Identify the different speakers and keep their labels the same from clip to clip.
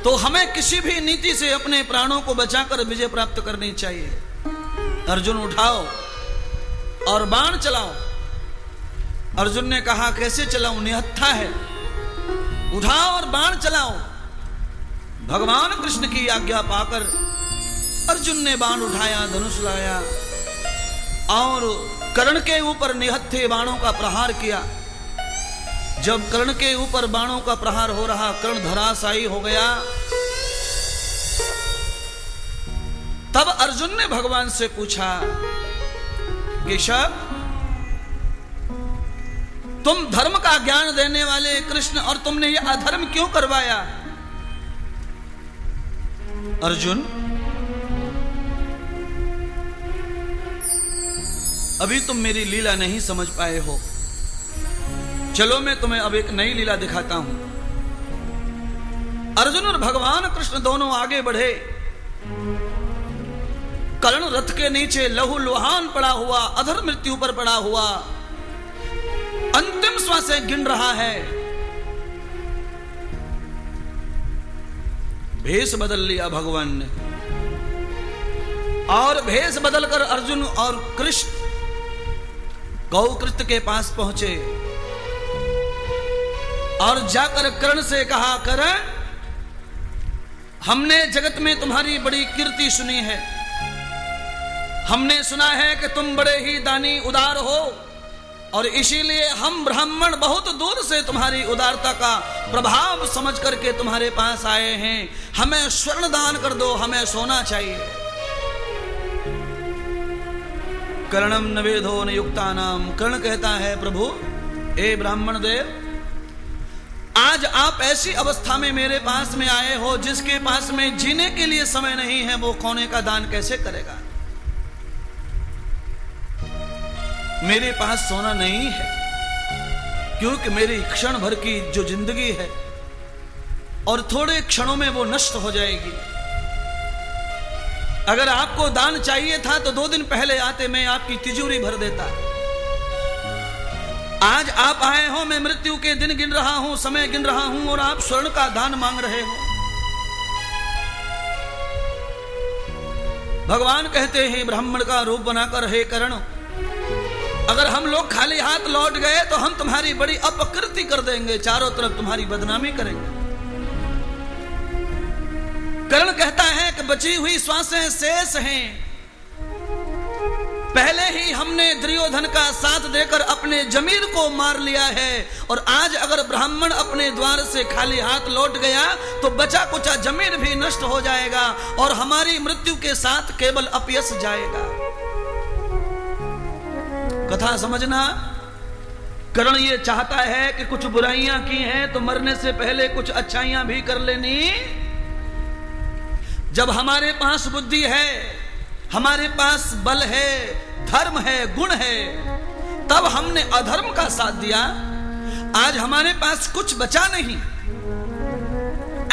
Speaker 1: तो हमें किसी भी नीति से अपने प्राणों को बचाकर विजय प्राप्त करनी चाहिए। अर्जुन उठाओ और बाण चलाओ। अर्जुन ने कहा कैसे चलाऊं, निहत्था है। उठाओ और बाण चलाओ। भगवान कृष्ण की आज्ञा पाकर अर्जुन ने बाण उठाया, धनुष लाया और कर्ण के ऊपर निहत्थे बाणों का प्रहार किया। जब कर्ण के ऊपर बाणों का प्रहार हो रहा, कर्ण धराशायी हो गया। तब अर्जुन ने भगवान से पूछा, केशव, तुम धर्म का ज्ञान देने वाले कृष्ण, और तुमने यह अधर्म क्यों करवाया? अर्जुन, अभी तुम मेरी लीला नहीं समझ पाए हो। चलो मैं तुम्हें अब एक नई लीला दिखाता हूं। अर्जुन और भगवान कृष्ण दोनों आगे बढ़े। कर्ण रथ के नीचे लहू लुहान पड़ा हुआ, अधर मृत्यु पर पड़ा हुआ, अंतिम श्वासें गिन रहा है। भेष बदल लिया भगवान ने, और भेष बदलकर अर्जुन और कृष्ण गौकृत के पास पहुंचे और जाकर कर्ण से कहा, कर्ण, हमने जगत में तुम्हारी बड़ी कीर्ति सुनी है। हमने सुना है कि तुम बड़े ही दानी उदार हो, और इसीलिए हम ब्राह्मण बहुत दूर से तुम्हारी उदारता का प्रभाव समझ करके तुम्हारे पास आए हैं। हमें स्वर्ण दान कर दो, हमें सोना चाहिए। कर्णम न वेदो न युक्तानाम। कर्ण कहता है, प्रभु, ए ब्राह्मण देव, आज आप ऐसी अवस्था में मेरे पास में आए हो जिसके पास में जीने के लिए समय नहीं है, वो सोने का दान कैसे करेगा? मेरे पास सोना नहीं है, क्योंकि मेरी क्षण भर की जो जिंदगी है और थोड़े क्षणों में वो नष्ट हो जाएगी। अगर आपको दान चाहिए था तो 2 दिन पहले आते, मैं आपकी तिजोरी भर देता। आज आप आए हो, मैं मृत्यु के दिन गिन रहा हूं, समय गिन रहा हूं, और आप स्वर्ण का दान मांग रहे हो। भगवान कहते हैं ब्राह्मण का रूप बनाकर, हे कर्ण, अगर हम लोग खाली हाथ लौट गए तो हम तुम्हारी बड़ी अपकीर्ति कर देंगे, चारों तरफ तुम्हारी बदनामी करेंगे। कर्ण कहता है कि बची हुई श्वासें शेष हैं। पहले ही हमने दुर्योधन का साथ देकर अपने जमीर को मार लिया है, और आज अगर ब्राह्मण अपने द्वार से खाली हाथ लौट गया तो बचा कुचा जमीर भी नष्ट हो जाएगा, और हमारी मृत्यु के साथ केवल अपयश जाएगा। कथा समझना। कर्ण ये चाहता है कि कुछ बुराइयां की हैं तो मरने से पहले कुछ अच्छाइयां भी कर लेनी। जब हमारे पास बुद्धि है, हमारे पास बल है, धर्म है, गुण है, तब हमने अधर्म का साथ दिया। आज हमारे पास कुछ बचा नहीं,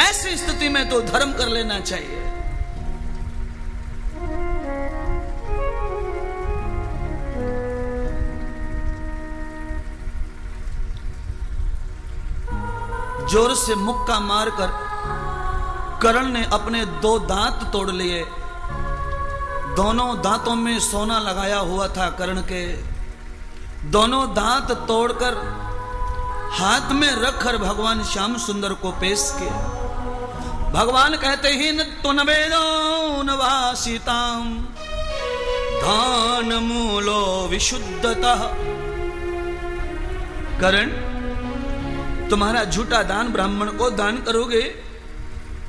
Speaker 1: ऐसी स्थिति में तो धर्म कर लेना चाहिए। जोर से मुक्का मारकर कर्ण ने अपने 2 दांत तोड़ लिए। दोनों दांतों में सोना लगाया हुआ था कर्ण के। दोनों दांत तोड़कर हाथ में रखकर भगवान श्याम सुंदर को पेश किया। भगवान कहते ही न तो नवेदो नवासिताम दान मूलो विशुद्धतः। कर्ण, तुम्हारा झूठा दान ब्राह्मण को दान करोगे,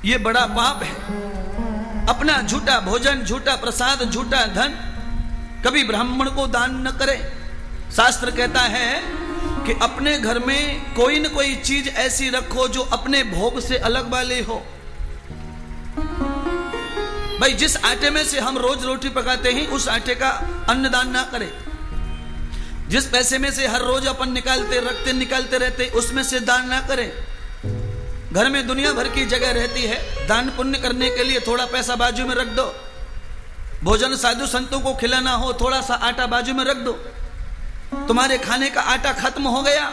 Speaker 1: ये बड़ा पाप है। अपना झूठा भोजन, झूठा प्रसाद, झूठा धन कभी ब्राह्मण को दान न करे। शास्त्र कहता है कि अपने घर में कोई न कोई चीज ऐसी रखो जो अपने भोग से अलग वाली हो। भाई, जिस आटे में से हम रोज रोटी पकाते हैं उस आटे का अन्नदान ना करें। जिस पैसे में से हर रोज अपन निकालते रहते उसमें से दान ना करें। घर में दुनिया भर की जगह रहती है, दान पुण्य करने के लिए थोड़ा पैसा बाजू में रख दो। भोजन साधु संतों को खिलाना हो, थोड़ा सा आटा बाजू में रख दो। तुम्हारे खाने का आटा खत्म हो गया,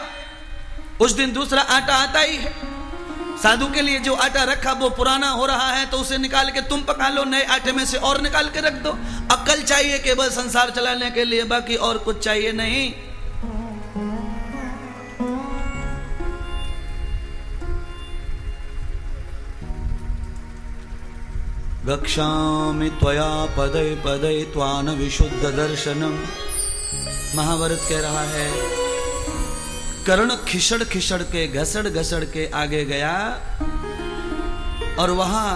Speaker 1: उस दिन दूसरा आटा आता ही है। साधु के लिए जो आटा रखा वो पुराना हो रहा है तो उसे निकाल के तुम पका लो, नए आटे में से और निकाल के रख दो। अक्ल चाहिए केवल संसार चलाने के लिए, बाकी और कुछ चाहिए नहीं। गक्षामि त्वया पदे पदे त्वान विशुद्ध दर्शनम। महाभारत कह रहा है, कर्ण खिसड़ खिसड़ के घसड़ घसड़ के आगे गया और वहां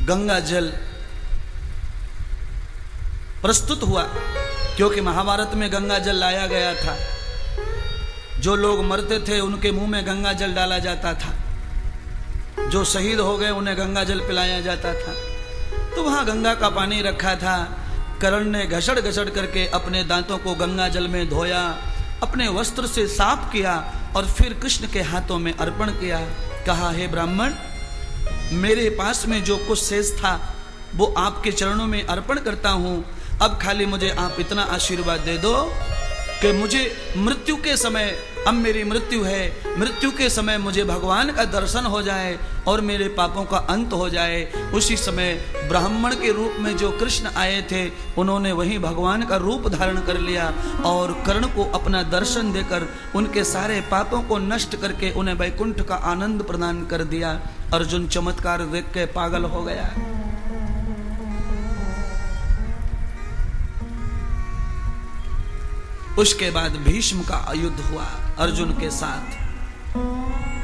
Speaker 1: गंगा जल प्रस्तुत हुआ, क्योंकि महाभारत में गंगा जल लाया गया था। जो लोग मरते थे उनके मुंह में गंगा जल डाला जाता था, जो शहीद हो गए उन्हें गंगा जल पिलाया जाता था। तो वहां गंगा का पानी रखा था। कर्ण ने घसड़ घसड़ करके अपने दांतों को गंगा जल में धोया, अपने वस्त्र से साफ किया और फिर कृष्ण के हाथों में अर्पण किया। कहा, हे ब्राह्मण, मेरे पास में जो कुछ शेष था वो आपके चरणों में अर्पण करता हूं। अब खाली मुझे आप इतना आशीर्वाद दे दो कि मुझे मृत्यु के समय, अब मेरी मृत्यु है, मृत्यु के समय मुझे भगवान का दर्शन हो जाए और मेरे पापों का अंत हो जाए। उसी समय ब्राह्मण के रूप में जो कृष्ण आए थे उन्होंने वही भगवान का रूप धारण कर लिया और कर्ण को अपना दर्शन देकर उनके सारे पापों को नष्ट करके उन्हें वैकुंठ का आनंद प्रदान कर दिया। अर्जुन चमत्कार देख के पागल हो गया। उसके बाद भीष्म का युद्ध हुआ अर्जुन के साथ।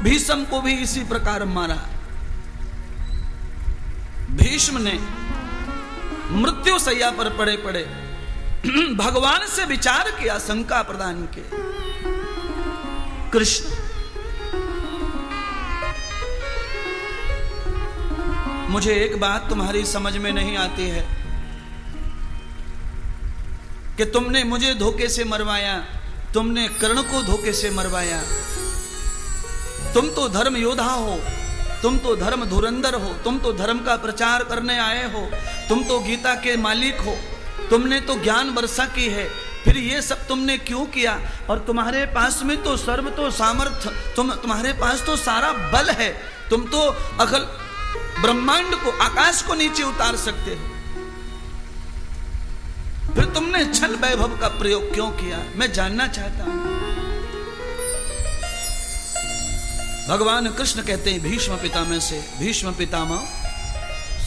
Speaker 1: भीष्म को भी इसी प्रकार मारा। भीष्म ने मृत्यु शैया पर पड़े पड़े भगवान से विचार किया, शंका प्रदान के, कृष्ण मुझे एक बात तुम्हारी समझ में नहीं आती है कि तुमने मुझे धोखे से मरवाया, तुमने कर्ण को धोखे से मरवाया। तुम तो धर्म योद्धा हो, तुम तो धर्म धुरंधर हो, तुम तो धर्म का प्रचार करने आए हो, तुम तो गीता के मालिक हो, तुमने तो ज्ञान वर्षा की है, फिर ये सब तुमने क्यों किया? और तुम्हारे पास में तो सर्व तो सामर्थ्य, तुम्हारे पास तो सारा बल है, तुम तो अखिल ब्रह्मांड को, आकाश को नीचे उतार सकते हो, फिर तुमने छल वैभव का प्रयोग क्यों किया? मैं जानना चाहता हूं। भगवान कृष्ण कहते हैं भीष्म पितामह से, भीष्म पितामह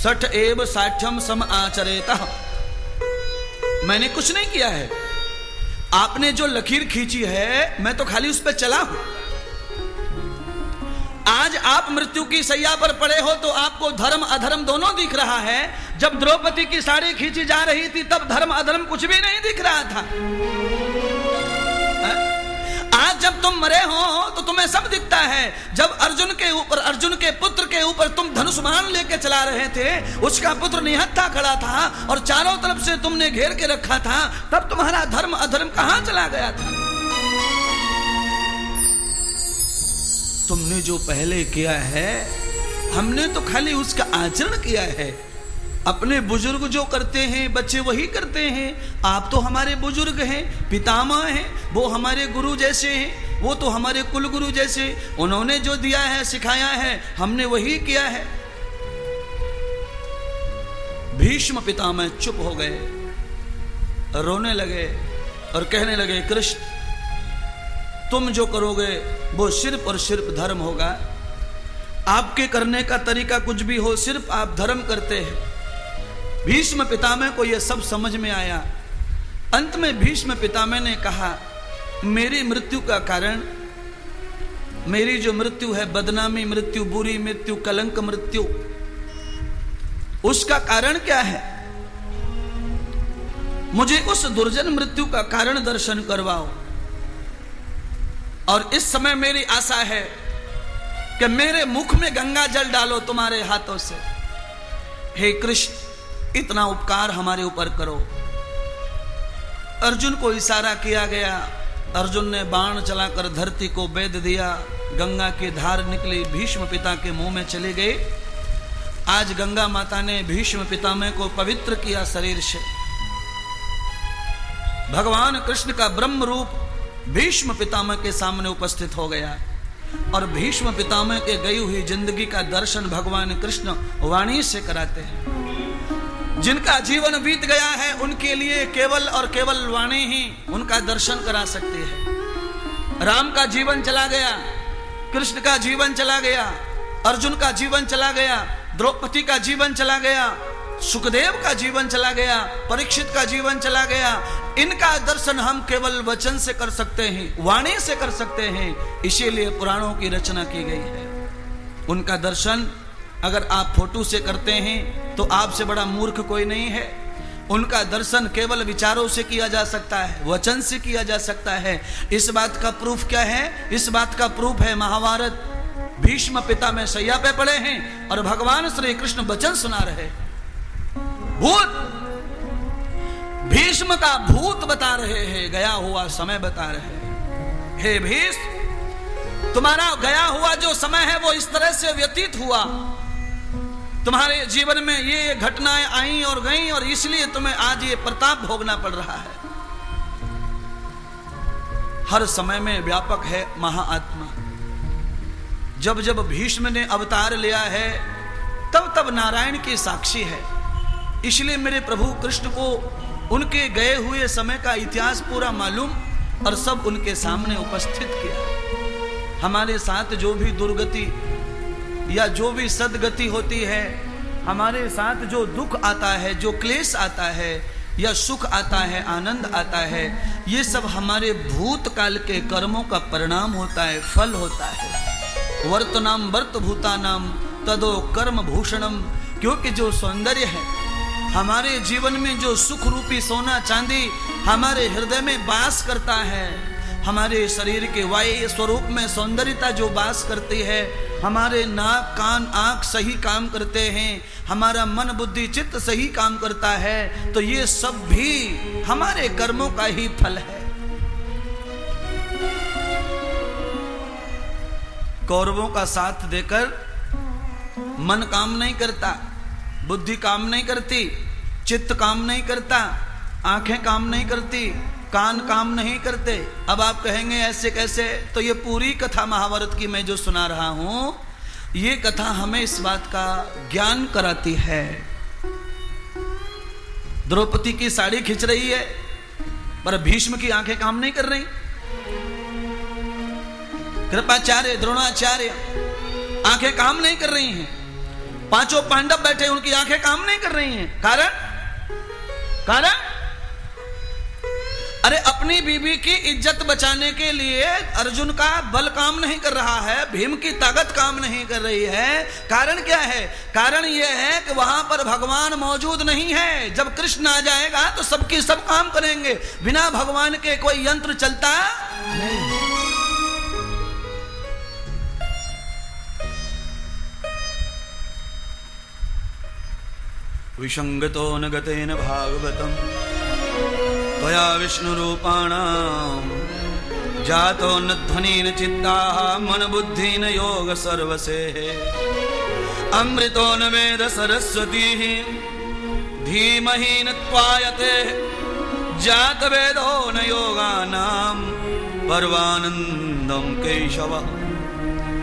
Speaker 1: सठ एव साठ्यम सम आचरेतः। मैंने कुछ नहीं किया है, आपने जो लकीर खींची है मैं तो खाली उस पर चला हूं। आज आप मृत्यु की सैया पर पड़े हो तो आपको धर्म अधर्म दोनों दिख रहा है। जब द्रौपदी की साड़ी खींची जा रही थी तब धर्म अधर्म कुछ भी नहीं दिख रहा था। आज जब तुम मरे हो तो तुम्हें सब दिखता है। जब अर्जुन के ऊपर, अर्जुन के पुत्र के ऊपर तुम धनुष बाण लेके चला रहे थे, उसका पुत्र निहत्था खड़ा था और चारों तरफ से तुमने घेर के रखा था, तब तुम्हारा धर्म अधर्म कहां चला गया था? तुमने जो पहले किया है हमने तो खाली उसका आचरण किया है। अपने बुजुर्ग जो करते हैं बच्चे वही करते हैं। आप तो हमारे बुजुर्ग हैं, पितामह हैं, वो हमारे गुरु जैसे हैं, वो तो हमारे कुल गुरु जैसे, उन्होंने जो दिया है सिखाया है हमने वही किया है। भीष्म पितामह चुप हो गए, रोने लगे और कहने लगे, कृष्ण तुम जो करोगे वो सिर्फ और सिर्फ धर्म होगा। आपके करने का तरीका कुछ भी हो, सिर्फ आप धर्म करते हैं। भीष्म पितामह को यह सब समझ में आया। अंत में भीष्म पितामह ने कहा, मेरी मृत्यु का कारण, मेरी जो मृत्यु है बदनामी मृत्यु, बुरी मृत्यु, कलंक मृत्यु, उसका कारण क्या है? मुझे उस दुर्जन मृत्यु का कारण दर्शन करवाओ। और इस समय मेरी आशा है कि मेरे मुख में गंगा जल डालो तुम्हारे हाथों से। हे कृष्ण, इतना उपकार हमारे ऊपर करो। अर्जुन को इशारा किया गया, अर्जुन ने बाण चलाकर धरती को बेध दिया, गंगा की धार निकली, भीष्म पिता के मुंह में चले गए। आज गंगा माता ने भीष्म पितामह को पवित्र किया शरीर से। भगवान कृष्ण का ब्रह्म रूप भीष्म पितामह के सामने उपस्थित हो गया। और भीष्म पितामह के गई हुई जिंदगी का दर्शन भगवान कृष्ण वाणी से कराते हैं। जिनका जीवन बीत गया है उनके लिए केवल और केवल वाणी ही उनका दर्शन करा सकती है। राम का जीवन चला गया, कृष्ण का जीवन चला गया, अर्जुन का जीवन चला गया, द्रौपदी का जीवन चला गया, सुखदेव का जीवन चला गया, परीक्षित का जीवन चला गया। इनका दर्शन हम केवल वचन से कर सकते हैं, वाणी से कर सकते हैं। इसीलिए पुराणों की रचना की गई है। उनका दर्शन अगर आप फोटो से करते हैं तो आपसे बड़ा मूर्ख कोई नहीं है। उनका दर्शन केवल विचारों से किया जा सकता है, वचन से किया जा सकता है। इस बात का प्रूफ क्या है? इस बात का प्रूफ है महाभारत। भीष्म पिता में सैया पे पड़े हैं और भगवान श्री कृष्ण वचन सुना रहे। भूत, भीष्म का भूत बता रहे हैं, गया हुआ समय बता रहे हैं। हे भीष्म, तुम्हारा गया हुआ जो समय है वो इस तरह से व्यतीत हुआ, तुम्हारे जीवन में ये घटनाएं आई और गईं और इसलिए तुम्हें आज ये प्रताप भोगना पड़ रहा है। हर समय में व्यापक है महाआत्मा। जब जब भीष्म ने अवतार लिया है तब तब नारायण की साक्षी है। इसलिए मेरे प्रभु कृष्ण को उनके गए हुए समय का इतिहास पूरा मालूम और सब उनके सामने उपस्थित किया। हमारे साथ जो भी दुर्गति या जो भी सदगति होती है, हमारे साथ जो दुख आता है, जो क्लेश आता है या सुख आता है, आनंद आता है, ये सब हमारे भूतकाल के कर्मों का परिणाम होता है, फल होता है। वर्तनाम वर्त भूतानाम तदो कर्म भूषणम। क्योंकि जो सौंदर्य है हमारे जीवन में, जो सुख रूपी सोना चांदी हमारे हृदय में वास करता है, हमारे शरीर के वाह्य स्वरूप में सौंदर्यता जो वास करती है, हमारे नाक कान आंख सही काम करते हैं, हमारा मन बुद्धि चित्त सही काम करता है, तो ये सब भी हमारे कर्मों का ही फल है। कौरवों का साथ देकर मन काम नहीं करता, बुद्धि काम नहीं करती, चित्त काम नहीं करता, आंखें काम नहीं करती, कान काम नहीं करते। अब आप कहेंगे ऐसे कैसे? तो ये पूरी कथा महाभारत की मैं जो सुना रहा हूं, ये कथा हमें इस बात का ज्ञान कराती है। द्रौपदी की साड़ी खिंच रही है पर भीष्म की आंखें काम नहीं कर रही। कृपाचार्य, द्रोणाचार्य आंखें काम नहीं कर रही हैं। पांचों पांडव बैठे, उनकी आंखें काम नहीं कर रही हैं। कारण अरे अपनी बीबी की इज्जत बचाने के लिए अर्जुन का बल काम नहीं कर रहा है, भीम की ताकत काम नहीं कर रही है। कारण क्या है? कारण यह है कि वहां पर भगवान मौजूद नहीं है। जब कृष्ण आ जाएगा तो सबकी सब काम करेंगे। बिना भगवान के कोई यंत्र चलता नहीं। विसंगतो न गतेन भागवतम त्वया विष्णु रूपाणाम जातो न ध्वनिन चित्ताः मन बुद्धिन योग सर्वसे अमृतो न वेद सरस्वती धीमहि न त्वायते जात वेदो न योगानाम परवानंदम केशव।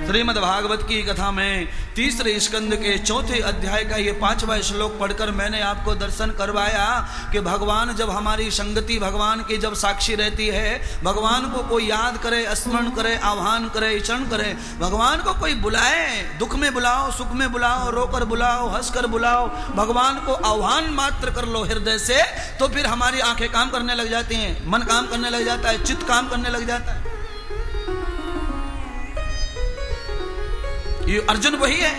Speaker 1: श्रीमद् भागवत की कथा में तीसरे स्कंद के चौथे अध्याय का ये 5वां श्लोक पढ़कर मैंने आपको दर्शन करवाया कि भगवान जब हमारी संगति, भगवान की जब साक्षी रहती है, भगवान को कोई याद करे, स्मरण करे, आह्वान करे, चरण करे, भगवान को कोई बुलाए, दुख में बुलाओ, सुख में बुलाओ, रोकर बुलाओ, हंसकर बुलाओ, भगवान को आह्वान मात्र कर लो हृदय से, तो फिर हमारी आंखें काम करने लग जाती हैं, मन काम करने लग जाता है, चित्त काम करने लग जाता है। ये अर्जुन वही है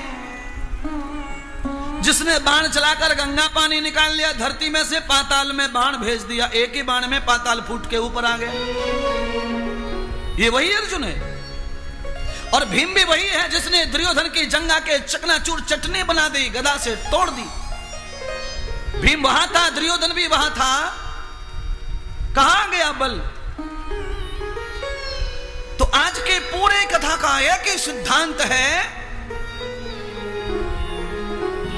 Speaker 1: जिसने बाण चलाकर गंगा पानी निकाल लिया, धरती में से पाताल में बाण भेज दिया, एक ही बाण में पाताल फूट के ऊपर आ गया। ये वही अर्जुन है। और भीम भी वही है जिसने दुर्योधन की जंगा के चकनाचूर चटनी बना दी, गदा से तोड़ दी। भीम वहां था, दुर्योधन भी वहां था, कहां गया बल? तो आज के पूरे कथा का एक ही सिद्धांत है,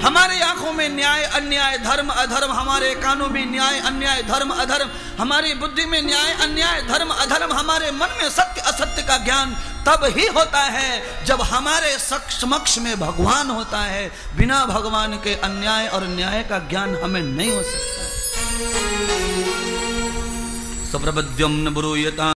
Speaker 1: हमारे आंखों में न्याय अन्याय धर्म अधर्म, हमारे कानों में न्याय अन्याय धर्म अधर्म, हमारी बुद्धि में न्याय अन्याय धर्म अधर्म, हमारे मन में सत्य असत्य का ज्ञान तब ही होता है जब हमारे समक्ष में भगवान होता है। बिना भगवान के अन्याय और न्याय का ज्ञान हमें नहीं हो सकता। सप्रपद्यं न ब्रूयता